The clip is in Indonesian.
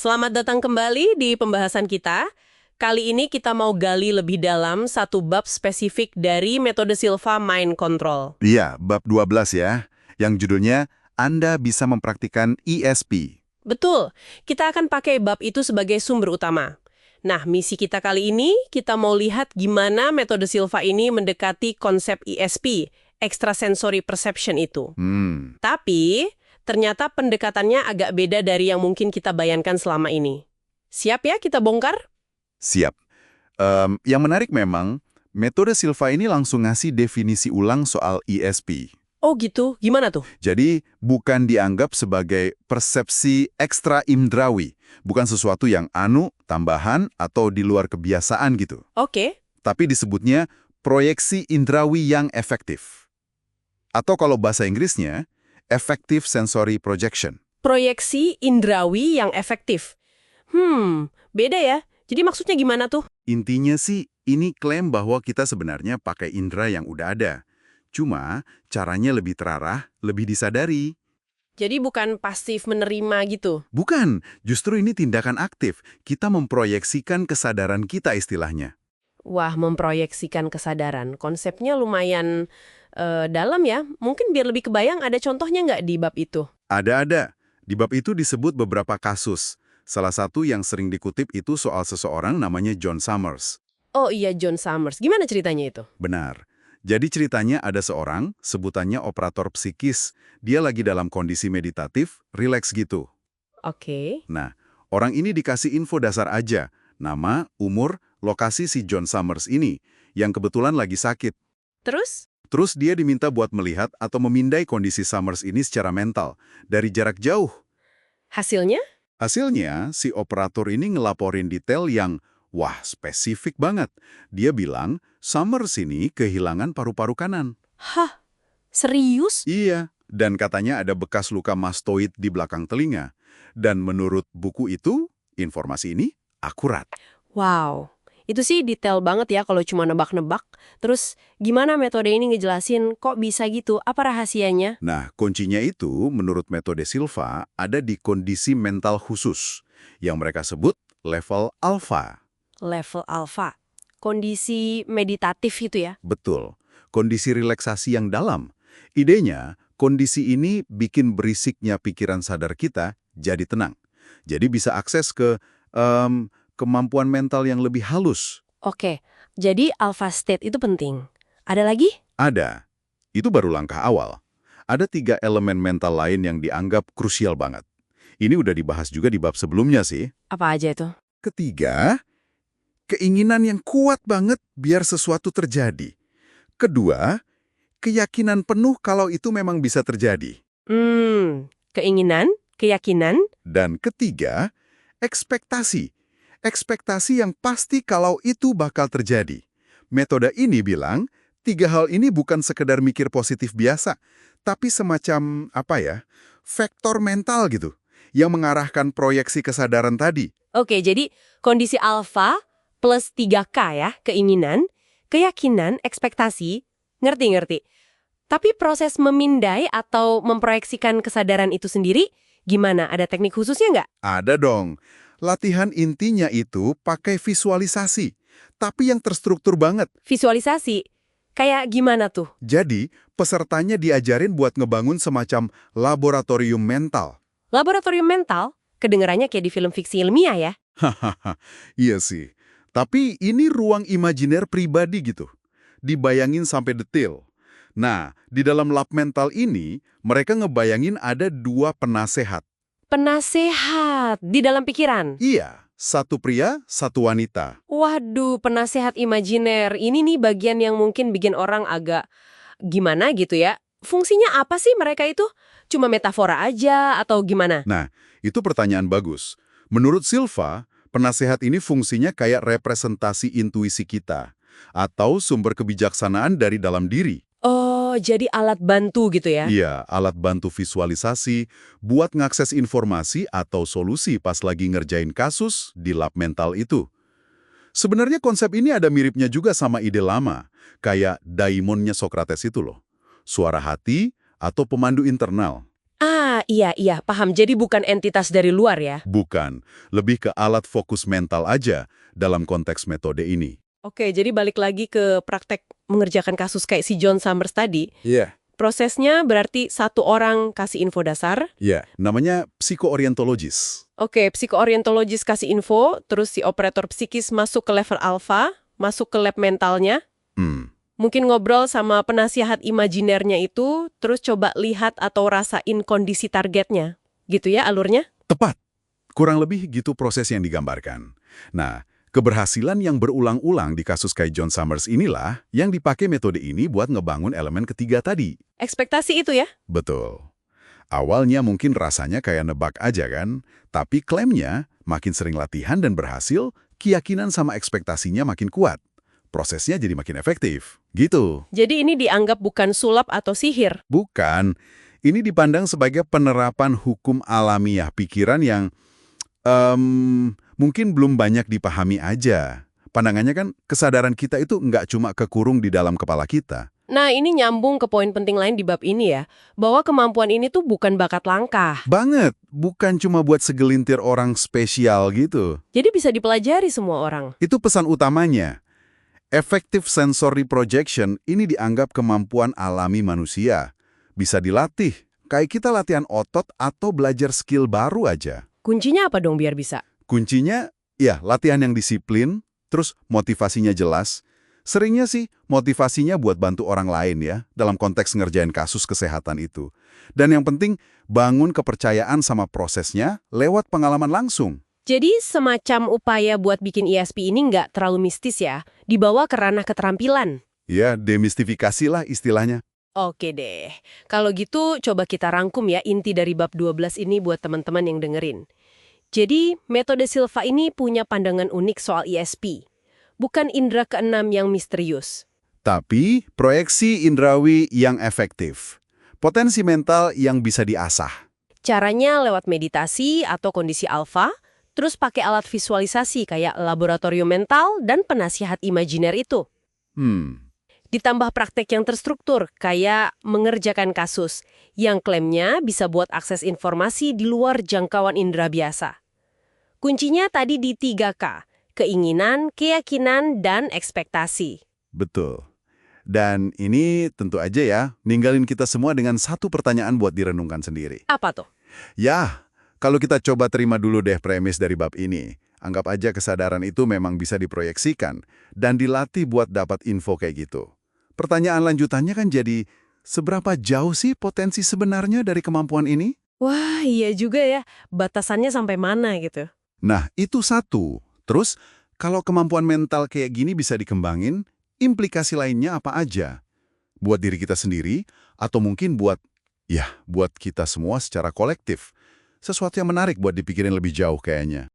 Selamat datang kembali di pembahasan kita. Kali ini kita mau gali lebih dalam satu bab spesifik dari metode Silva Mind Control. Iya, bab 12 ya, yang judulnya Anda bisa mempraktikkan ESP. Betul, kita akan pakai bab itu sebagai sumber utama. Nah, misi kita kali ini, kita mau lihat gimana metode Silva ini mendekati konsep ESP, Extrasensory Perception itu. Tapi, ternyata pendekatannya agak beda dari yang mungkin kita bayangkan selama ini. Siap ya kita bongkar? Siap. Yang menarik memang, metode Silva ini langsung ngasih definisi ulang soal ESP. Oh gitu, gimana tuh? Jadi, bukan dianggap sebagai persepsi ekstra indrawi, bukan sesuatu yang tambahan, atau di luar kebiasaan gitu. Oke. Tapi disebutnya proyeksi indrawi yang efektif. Atau kalau bahasa Inggrisnya, Effective Sensory Projection. Proyeksi indrawi yang efektif. Beda ya. Jadi maksudnya gimana tuh? Intinya sih, ini klaim bahwa kita sebenarnya pakai indera yang udah ada. Cuma, caranya lebih terarah, lebih disadari. Jadi bukan pasif menerima gitu. Bukan, justru ini tindakan aktif. Kita memproyeksikan kesadaran kita istilahnya. Wah, memproyeksikan kesadaran. Konsepnya lumayan dalam ya. Mungkin biar lebih kebayang ada contohnya nggak di bab itu? Ada. Di bab itu disebut beberapa kasus. Salah satu yang sering dikutip itu soal seseorang namanya John Summers. Oh iya, John Summers. Gimana ceritanya itu? Benar. Jadi ceritanya ada seorang, sebutannya operator psikis. Dia lagi dalam kondisi meditatif, rileks gitu. Oke. Nah, orang ini dikasih info dasar aja. Nama, umur, lokasi si John Summers ini, yang kebetulan lagi sakit. Terus? Terus dia diminta buat melihat atau memindai kondisi Summers ini secara mental, dari jarak jauh. Hasilnya? Hasilnya, si operator ini ngelaporin detail yang, wah, spesifik banget. Dia bilang, Summers ini kehilangan paru-paru kanan. Hah? Serius? Iya, dan katanya ada bekas luka mastoid di belakang telinga. Dan menurut buku itu, informasi ini akurat. Wow. Itu sih detail banget ya kalau cuma nebak-nebak. Terus gimana metode ini ngejelasin kok bisa gitu? Apa rahasianya? Nah, kuncinya itu, menurut metode Silva, ada di kondisi mental khusus, yang mereka sebut level alfa. Level alfa. Kondisi meditatif itu ya? Betul, kondisi relaksasi yang dalam. Idenya, kondisi ini bikin berisiknya pikiran sadar kita jadi tenang. Jadi bisa akses ke kemampuan mental yang lebih halus. Oke, jadi alpha state itu penting. Ada lagi? Ada. Itu baru langkah awal. Ada 3 elemen mental lain yang dianggap krusial banget. Ini udah dibahas juga di bab sebelumnya sih. Apa aja itu? Ketiga, keinginan yang kuat banget biar sesuatu terjadi. Kedua, keyakinan penuh kalau itu memang bisa terjadi. Keinginan, keyakinan. Dan ketiga, ekspektasi. Ekspektasi yang pasti kalau itu bakal terjadi. Metode ini bilang, 3 hal ini bukan sekedar mikir positif biasa, tapi semacam, faktor mental gitu, yang mengarahkan proyeksi kesadaran tadi. Oke, jadi kondisi alpha plus 3K ya, keinginan, keyakinan, ekspektasi. Ngerti. Tapi proses memindai atau memproyeksikan kesadaran itu sendiri, gimana? Ada teknik khususnya nggak? Ada dong. Latihan intinya itu pakai visualisasi, tapi yang terstruktur banget. Visualisasi? Kayak gimana tuh? Jadi, pesertanya diajarin buat ngebangun semacam laboratorium mental. Laboratorium mental? Kedengarannya kayak di film fiksi ilmiah ya? Hahaha, iya sih. Tapi ini ruang imajiner pribadi gitu. Dibayangin sampai detail. Nah, di dalam lab mental ini, mereka ngebayangin ada 2 penasehat. Penasehat di dalam pikiran? Iya, 1 pria, 1 wanita. Waduh, penasehat imajiner. Ini nih bagian yang mungkin bikin orang agak gimana gitu ya. Fungsinya apa sih mereka itu? Cuma metafora aja atau gimana? Nah, itu pertanyaan bagus. Menurut Silva, penasehat ini fungsinya kayak representasi intuisi kita, atau sumber kebijaksanaan dari dalam diri. Oh, jadi alat bantu gitu ya? Iya, alat bantu visualisasi buat ngakses informasi atau solusi pas lagi ngerjain kasus di lab mental itu. Sebenarnya konsep ini ada miripnya juga sama ide lama, kayak daimonnya Socrates itu loh. Suara hati atau pemandu internal. Ah, Iya, paham. Jadi bukan entitas dari luar ya? Bukan, lebih ke alat fokus mental aja dalam konteks metode ini. Oke, jadi balik lagi ke praktek mengerjakan kasus kayak si John Summers tadi. Iya. Prosesnya berarti satu orang kasih info dasar. Iya, namanya psikoorientologis. Oke, psikoorientologis kasih info, terus si operator psikis masuk ke level alpha, masuk ke lab mentalnya. Mungkin ngobrol sama penasihat imajinernya itu, terus coba lihat atau rasain kondisi targetnya. Gitu ya alurnya? Tepat. Kurang lebih gitu proses yang digambarkan. Nah, keberhasilan yang berulang-ulang di kasus kayak John Summers inilah yang dipakai metode ini buat ngebangun elemen ketiga tadi. Ekspektasi itu ya? Betul. Awalnya mungkin rasanya kayak nebak aja kan, tapi klaimnya makin sering latihan dan berhasil, keyakinan sama ekspektasinya makin kuat. Prosesnya jadi makin efektif. Gitu. Jadi ini dianggap bukan sulap atau sihir. Bukan. Ini dipandang sebagai penerapan hukum alamiah pikiran yang mungkin belum banyak dipahami aja. Pandangannya kan kesadaran kita itu nggak cuma kekurung di dalam kepala kita. Nah, ini nyambung ke poin penting lain di bab ini ya, bahwa kemampuan ini tuh bukan bakat langka. Banget. Bukan cuma buat segelintir orang spesial gitu. Jadi bisa dipelajari semua orang. Itu pesan utamanya. Effective sensory projection ini dianggap kemampuan alami manusia. Bisa dilatih, kayak kita latihan otot atau belajar skill baru aja. Kuncinya apa dong biar bisa? Kuncinya, ya latihan yang disiplin, terus motivasinya jelas. Seringnya sih motivasinya buat bantu orang lain ya, dalam konteks ngerjain kasus kesehatan itu. Dan yang penting, bangun kepercayaan sama prosesnya lewat pengalaman langsung. Jadi semacam upaya buat bikin ISP ini nggak terlalu mistis ya, dibawa ke ranah keterampilan. Ya, demistifikasi lah istilahnya. Oke deh, kalau gitu coba kita rangkum ya inti dari bab 12 ini buat teman-teman yang dengerin. Jadi, metode Silva ini punya pandangan unik soal ISP. Bukan indera keenam yang misterius. Tapi proyeksi indrawi yang efektif. Potensi mental yang bisa diasah. Caranya lewat meditasi atau kondisi alfa, terus pakai alat visualisasi kayak laboratorium mental dan penasihat imajiner itu. Ditambah praktek yang terstruktur, kayak mengerjakan kasus, yang klaimnya bisa buat akses informasi di luar jangkauan indera biasa. Kuncinya tadi di 3K, keinginan, keyakinan, dan ekspektasi. Betul. Dan ini tentu aja ya, ninggalin kita semua dengan satu pertanyaan buat direnungkan sendiri. Apa tuh? Ya, kalau kita coba terima dulu deh premis dari bab ini. Anggap aja kesadaran itu memang bisa diproyeksikan dan dilatih buat dapat info kayak gitu. Pertanyaan lanjutannya kan jadi, seberapa jauh sih potensi sebenarnya dari kemampuan ini? Wah, iya juga ya. Batasannya sampai mana gitu. Nah, itu satu. Terus, kalau kemampuan mental kayak gini bisa dikembangin, implikasi lainnya apa aja? Buat diri kita sendiri, atau mungkin buat kita semua secara kolektif. Sesuatu yang menarik buat dipikirin lebih jauh kayaknya.